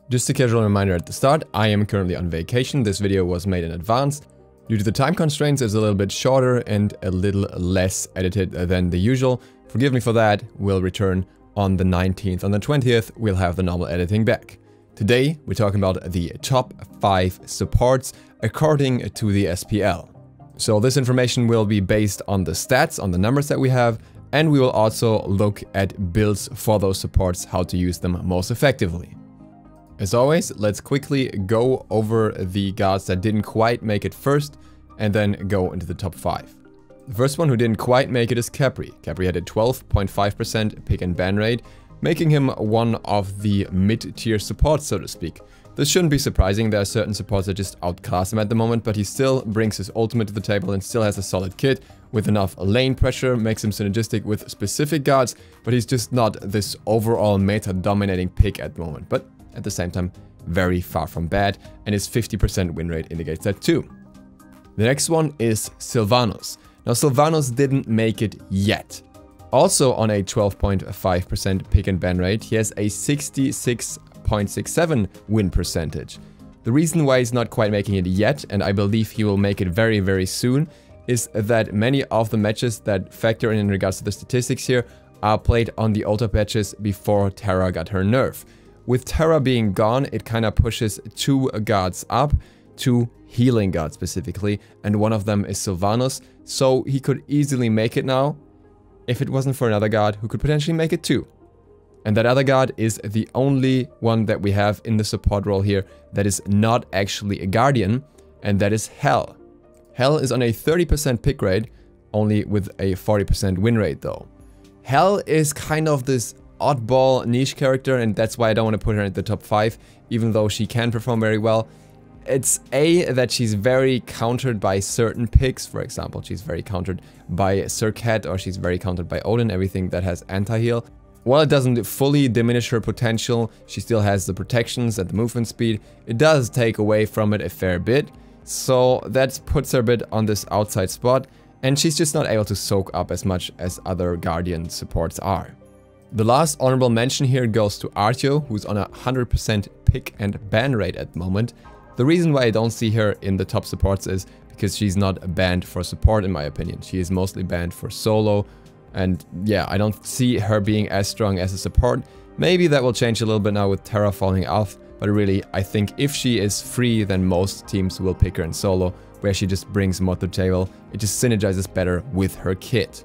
Just a casual reminder at the start, I am currently on vacation. This video was made in advance. Due to the time constraints, it's a little bit shorter and a little less edited than the usual. Forgive me for that. We'll return on the 19th. On the 20th, we'll have the normal editing back. Today, we're talking about the top 5 supports according to the SPL. So this information will be based on the stats, on the numbers that we have, and we will also look at builds for those supports, how to use them most effectively. As always, let's quickly go over the gods that didn't quite make it first, and then go into the top 5. The first one who didn't quite make it is Capri. Capri had a 12.5% pick and ban rate, making him one of the mid-tier supports, so to speak. This shouldn't be surprising. There are certain supports that just outclass him at the moment, but he still brings his ultimate to the table and still has a solid kit with enough lane pressure, makes him synergistic with specific gods, but he's just not this overall meta-dominating pick at the moment. But at the same time, very far from bad, and his 50% win rate indicates that too. The next one is Sylvanas. Now, Sylvanas didn't make it yet. Also on a 12.5% pick and ban rate, he has a 66.67 win percentage. The reason why he's not quite making it yet, and I believe he will make it very, very soon, is that many of the matches that factor in regards to the statistics here are played on the ultra patches before Terra got her nerf. With Terra being gone, it kind of pushes 2 gods up, 2 healing gods specifically, and one of them is Sylvanas, so he could easily make it now, if it wasn't for another god who could potentially make it too. And that other god is the only one that we have in the support role here that is not actually a guardian, and that is Hell. Hell is on a 30% pick rate, only with a 40% win rate though. Hell is kind of this oddball niche character, and that's why I don't want to put her in the top 5, even though she can perform very well. It's that she's very countered by certain picks. For example, she's very countered by Sir Cat, or she's very countered by Odin, everything that has anti-heal. While it doesn't fully diminish her potential, she still has the protections and the movement speed. It does take away from it a fair bit, so that puts her a bit on this outside spot, and she's just not able to soak up as much as other Guardian supports are. The last honorable mention here goes to Artio, who's on a 100% pick and ban rate at the moment. The reason why I don't see her in the top supports is because she's not banned for support, in my opinion. She is mostly banned for solo, and yeah, I don't see her being as strong as a support. Maybe that will change a little bit now with Terra falling off, but really, I think if she is free, then most teams will pick her in solo, where she just brings more to the table. It just synergizes better with her kit.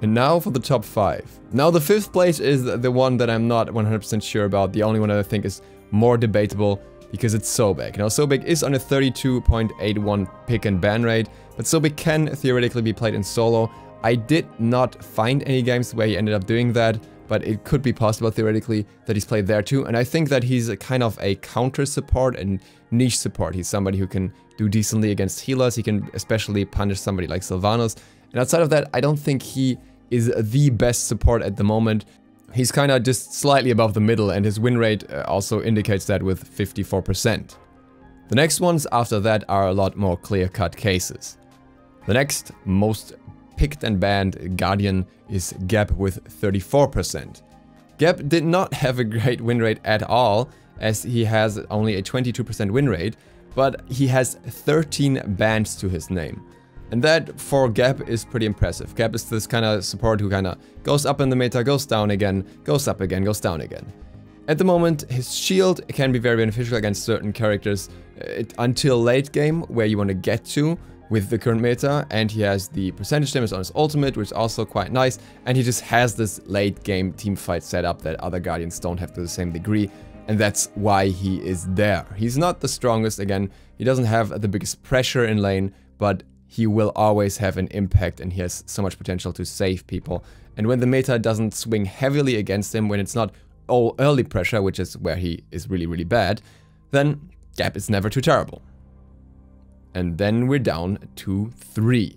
And now for the top 5. Now the 5th place is the one that I'm not 100% sure about, the only one that I think is more debatable, because it's Sobek. Now Sobek is on a 32.81 pick and ban rate, but Sobek can theoretically be played in solo. I did not find any games where he ended up doing that, but it could be possible theoretically that he's played there too, and I think that he's a kind of a counter support and niche support. He's somebody who can do decently against healers, he can especially punish somebody like Sylvanas, and outside of that, I don't think he is the best support at the moment. He's kind of just slightly above the middle, and his win rate also indicates that with 54%. The next ones after that are a lot more clear-cut cases. The next most picked and banned Guardian is Gap with 34%. Gap did not have a great win rate at all, as he has only a 22% win rate, but he has 13 bans to his name. And that, for Gap, is pretty impressive. Gap is this kind of support who kind of goes up in the meta, goes down again, goes up again, goes down again. At the moment, his shield can be very beneficial against certain characters until late game, where you want to get to with the current meta, and he has the percentage damage on his ultimate, which is also quite nice, and he just has this late game teamfight setup that other Guardians don't have to the same degree, and that's why he is there. He's not the strongest, again, he doesn't have the biggest pressure in lane, but he will always have an impact, and he has so much potential to save people. And when the meta doesn't swing heavily against him, when it's not all early pressure, which is where he is really, really bad, then Gap is never too terrible. And then we're down to 3.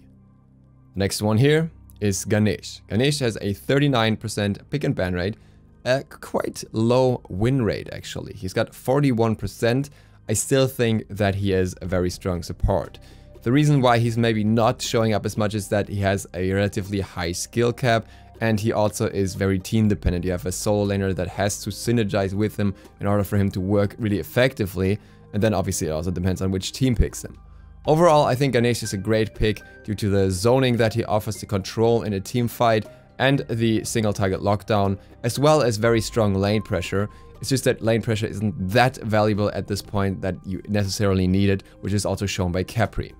Next one here is Ganesh. Ganesh has a 39% pick and ban rate, a quite low win rate actually. He's got 41%. I still think that he is a very strong support. The reason why he's maybe not showing up as much is that he has a relatively high skill cap, and he also is very team dependent. You have a solo laner that has to synergize with him in order for him to work really effectively, and then obviously it also depends on which team picks him. Overall, I think Ganesh is a great pick due to the zoning that he offers, the control in a team fight, and the single target lockdown, as well as very strong lane pressure. It's just that lane pressure isn't that valuable at this point that you necessarily need it, which is also shown by Capri.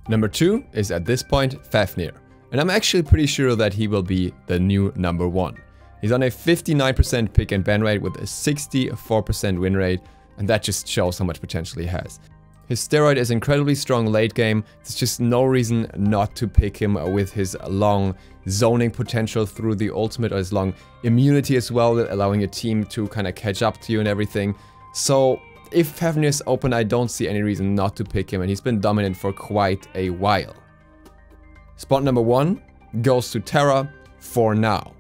Number 2 is at this point Fafnir, and I'm actually pretty sure that he will be the new number 1. He's on a 59% pick and ban rate with a 64% win rate, and that just shows how much potential he has. His steroid is incredibly strong late game. There's just no reason not to pick him with his long zoning potential through the ultimate, or his long immunity as well, allowing your team to kind of catch up to you and everything. So if Fafnir is open, I don't see any reason not to pick him, and he's been dominant for quite a while. Spot number 1 goes to Terra for now.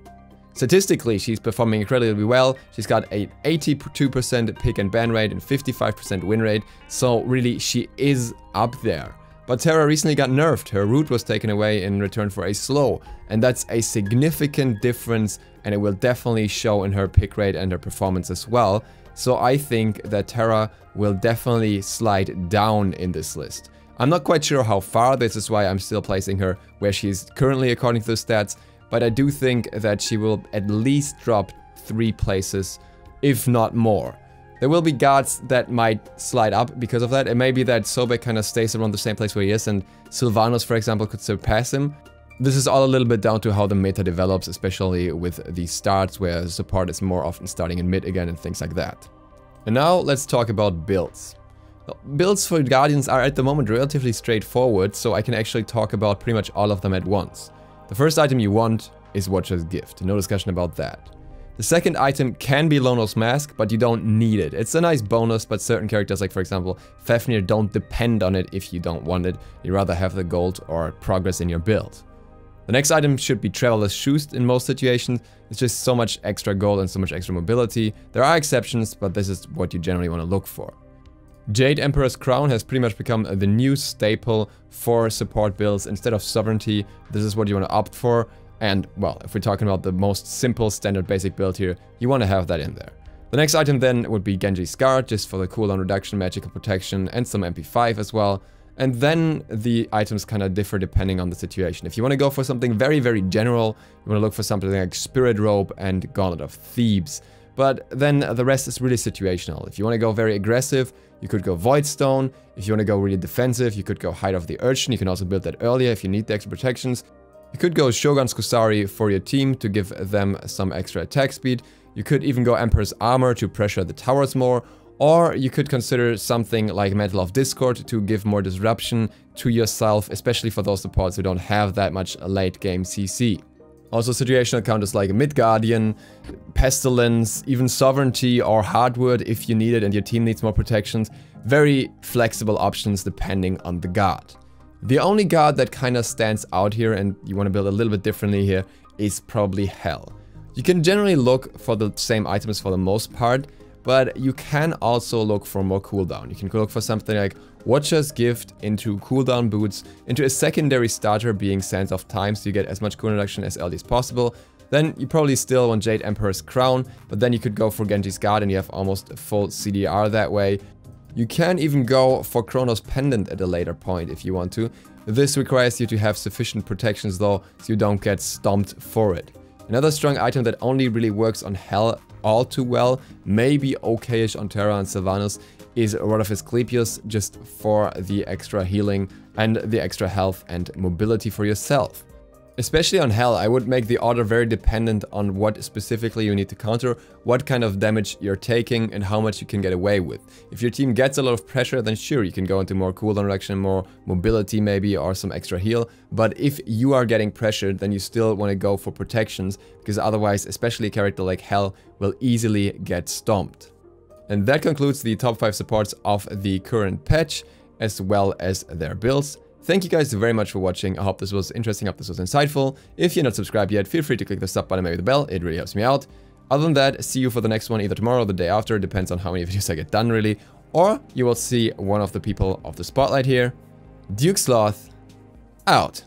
Statistically, she's performing incredibly well. She's got an 82% pick and ban rate and 55% win rate, so really she is up there. But Terra recently got nerfed. Her root was taken away in return for a slow, and that's a significant difference, and it will definitely show in her pick rate and her performance as well. So I think that Terra will definitely slide down in this list. I'm not quite sure how far, this is why I'm still placing her where she is currently according to the stats, but I do think that she will at least drop 3 places, if not more. There will be gods that might slide up because of that. It may be that Sobek kind of stays around the same place where he is, and Sylvanos, for example, could surpass him. This is all a little bit down to how the meta develops, especially with the starts, where support is more often starting in mid again and things like that. And now let's talk about builds. Well, builds for Guardians are at the moment relatively straightforward, so I can actually talk about pretty much all of them at once. The first item you want is Watcher's Gift, no discussion about that. The second item can be Lone Wolf's Mask, but you don't need it. It's a nice bonus, but certain characters, like for example Fafnir, don't depend on it if you don't want it. You'd rather have the gold or progress in your build. The next item should be Traveler's Shoes in most situations. It's just so much extra gold and so much extra mobility. There are exceptions, but this is what you generally want to look for. Jade Emperor's Crown has pretty much become the new staple for support builds. Instead of Sovereignty, this is what you want to opt for. And, well, if we're talking about the most simple standard basic build here, you want to have that in there. The next item then would be Genji's Guard, just for the cooldown reduction, magical protection, and some MP5 as well. And then the items kind of differ depending on the situation. If you want to go for something very, very general, you want to look for something like Spirit Robe and Gauntlet of Thebes. But then the rest is really situational. If you want to go very aggressive, you could go Voidstone. If you want to go really defensive, you could go Hide of the Urchin. You can also build that earlier if you need the extra protections. You could go Shogun's Kusari for your team to give them some extra attack speed. You could even go Emperor's Armor to pressure the towers more. Or you could consider something like Mantle of Discord to give more disruption to yourself, especially for those supports who don't have that much late game CC. Also situational counters like Midgardian, Pestilence, even Sovereignty or Hardwood if you need it and your team needs more protections. Very flexible options depending on the god. The only god that kind of stands out here and you want to build a little bit differently here is probably Hell. You can generally look for the same items for the most part, but you can also look for more cooldown. You can look for something like Watcher's Gift into cooldown boots, into a secondary starter being Sands of Time, so you get as much cooldown reduction as early as possible. Then you probably still want Jade Emperor's Crown, but then you could go for Genji's Guard and you have almost a full CDR that way. You can even go for Chronos Pendant at a later point if you want to. This requires you to have sufficient protections though, so you don't get stomped for it. Another strong item that only really works on Hell all too well, maybe okayish on Terra and Sylvanos, is Rod of Asclepius, just for the extra healing and the extra health and mobility for yourself. Especially on Hell, I would make the order very dependent on what specifically you need to counter, what kind of damage you're taking, and how much you can get away with. If your team gets a lot of pressure, then sure, you can go into more cooldown reduction, more mobility maybe, or some extra heal. But if you are getting pressured, then you still want to go for protections, because otherwise, especially a character like Hell will easily get stomped. And that concludes the top 5 supports of the current patch, as well as their builds. Thank you guys very much for watching. I hope this was interesting, I hope this was insightful. If you're not subscribed yet, feel free to click the sub button and maybe the bell, it really helps me out. Other than that, see you for the next one either tomorrow or the day after, depends on how many videos I get done really. Or you will see one of the people of the spotlight here. DukeSloth, out.